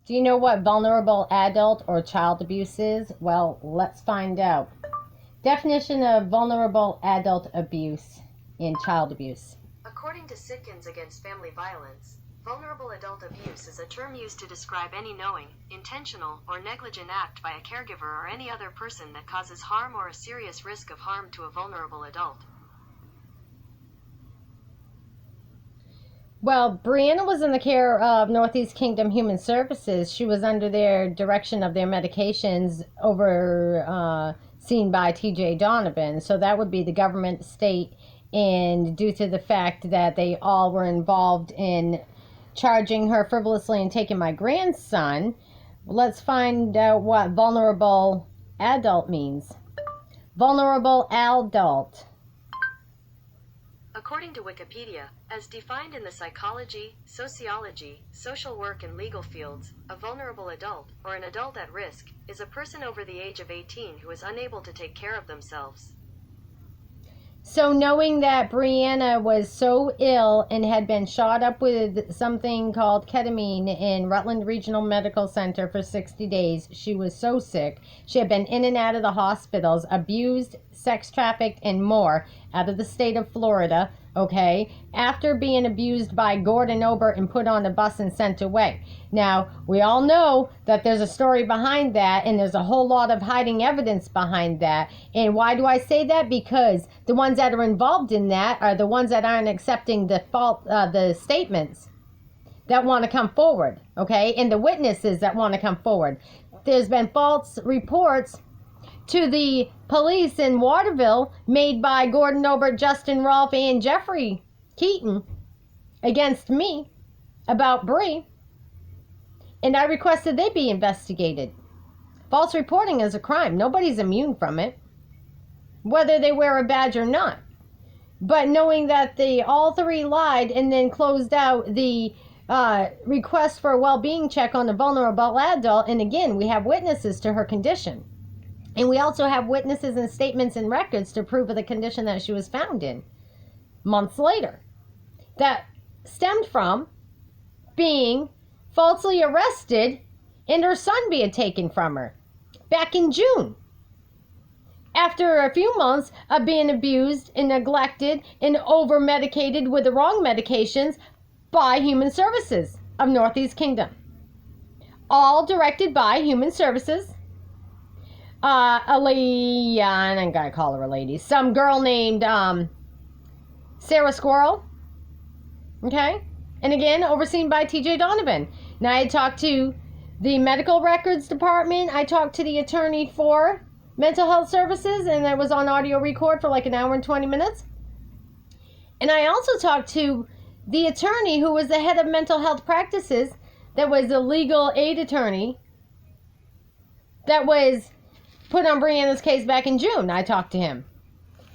Do you know what vulnerable adult or child abuse is? Well, let's find out. Definition of vulnerable adult abuse and child abuse. According to Sitkins Against Family Violence, vulnerable adult abuse is a term used to describe any knowing, intentional, or negligent act by a caregiver or any other person that causes harm or a serious risk of harm to a vulnerable adult. Well, Brianna was in the care of Northeast Kingdom Human Services. She was under their direction of their medications overseen by TJ Donovan. So that would be the government, state, and due to the fact that they all were involved in charging her frivolously and taking my grandson, let's find out what vulnerable adult means. Vulnerable adult. According to Wikipedia, as defined in the psychology, sociology, social work and legal fields, a vulnerable adult, or an adult at risk, is a person over the age of 18 who is unable to take care of themselves. So knowing that Brianna was so ill and had been shot up with something called ketamine in Rutland Regional Medical Center for 60 days, she was so sick. She had been in and out of the hospitals, abused, sex trafficked, and more out of the state of Florida, okay, after being abused by Gordon Obert and put on a bus and sent away. Now, we all know that there's a story behind that, and there's a whole lot of hiding evidence behind that. And why do I say that? Because the ones that are involved in that are the ones that aren't accepting the statements that want to come forward, okay, and the witnesses that want to come forward. There's been false reports to the police in Waterville made by Gordon Obert, Justin Rolfe, and Jeffrey Keaton against me about Bree, and I requested they be investigated. False reporting is a crime. Nobody's immune from it, whether they wear a badge or not. But knowing that they all three lied and then closed out the request for a well-being check on the vulnerable adult, and again, we have witnesses to her condition. And we also have witnesses and statements and records to prove of the condition that she was found in months later. That stemmed from being falsely arrested and her son being taken from her back in June. After a few months of being abused and neglected and over-medicated with the wrong medications by Human Services of Northeast Kingdom. All directed by Human Services. A lady, I'm gonna call her a lady, some girl named Sarah Squirrel, okay, and again overseen by TJ Donovan. Now I talked to the medical records department, I talked to the attorney for mental health services, and that was on audio record for like an hour and 20 minutes, and I also talked to the attorney who was the head of mental health practices, that was a legal aid attorney that was put on Brianna's case back in June. I talked to him.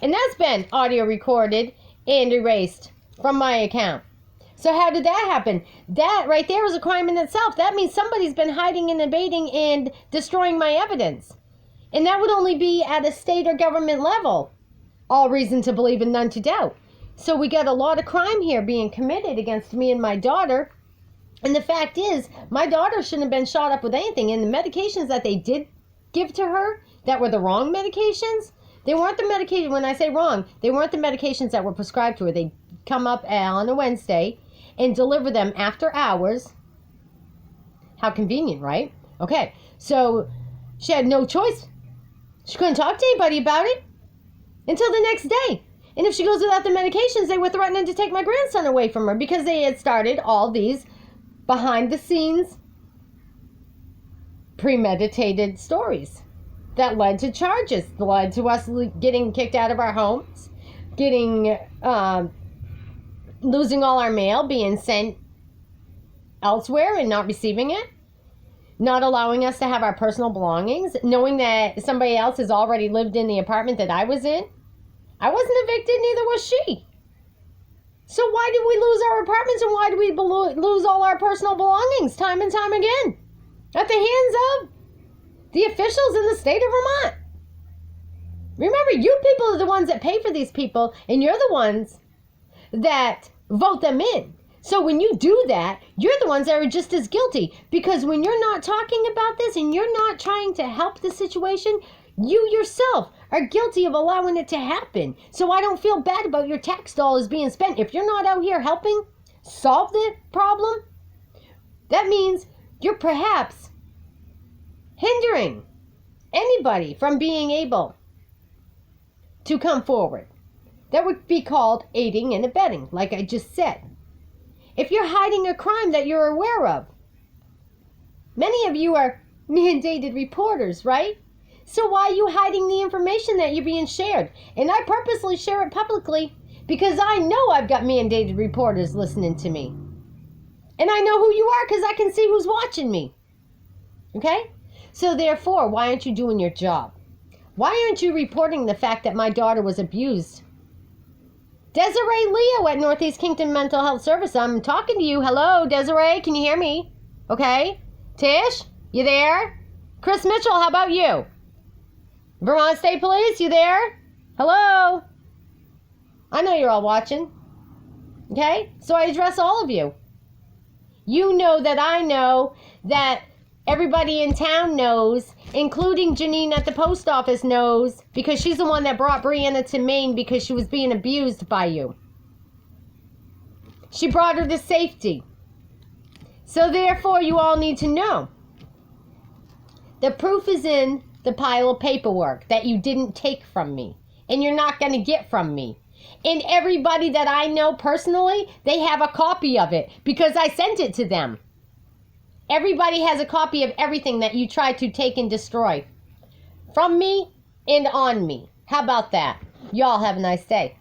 And that's been audio recorded and erased from my account. So how did that happen? That right there is a crime in itself. That means somebody's been hiding and evading and destroying my evidence. And that would only be at a state or government level. All reason to believe and none to doubt. So we got a lot of crime here being committed against me and my daughter. And the fact is, my daughter shouldn't have been shot up with anything. And the medications that they did give to her that were the wrong medications, they weren't the medication, when I say wrong, they weren't the medications that were prescribed to her. They come up on a Wednesday and deliver them after hours. How convenient, right? Okay, so she had no choice. She couldn't talk to anybody about it until the next day. And if she goes without the medications, they were threatening to take my grandson away from her because they had started all these behind the scenes premeditated stories that led to charges, led to us getting kicked out of our homes, getting losing all our mail, being sent elsewhere and not receiving it, not allowing us to have our personal belongings, knowing that somebody else has already lived in the apartment that I was in. I wasn't evicted, neither was she. So why did we lose our apartments, and why did we lose all our personal belongings time and time again? At the hands of the officials in the state of Vermont. Remember, you people are the ones that pay for these people, and you're the ones that vote them in. So when you do that, you're the ones that are just as guilty, because when you're not talking about this and you're not trying to help the situation, you yourself are guilty of allowing it to happen. So I don't feel bad about your tax dollars being spent. If you're not out here helping solve the problem, that means you're perhaps hindering anybody from being able to come forward. That would be called aiding and abetting, like I just said. If you're hiding a crime that you're aware of, many of you are mandated reporters, right? So why are you hiding the information that you're being shared? And I purposely share it publicly because I know I've got mandated reporters listening to me. And I know who you are because I can see who's watching me. Okay? So therefore, why aren't you doing your job? Why aren't you reporting the fact that my daughter was abused? Desiree Leo at Northeast Kingdom Mental Health Service. I'm talking to you. Hello, Desiree. Can you hear me? Okay. Tish, you there? Chris Mitchell, how about you? Vermont State Police, you there? Hello? I know you're all watching. Okay? So I address all of you. You know that I know that everybody in town knows, including Janine at the post office knows, because she's the one that brought Brianna to Maine because she was being abused by you. She brought her to safety. So therefore, you all need to know. The proof is in the pile of paperwork that you didn't take from me, and you're not going to get from me. And everybody that I know personally, they have a copy of it because I sent it to them. Everybody has a copy of everything that you tried to take and destroy from me and on me. How about that? Y'all have a nice day.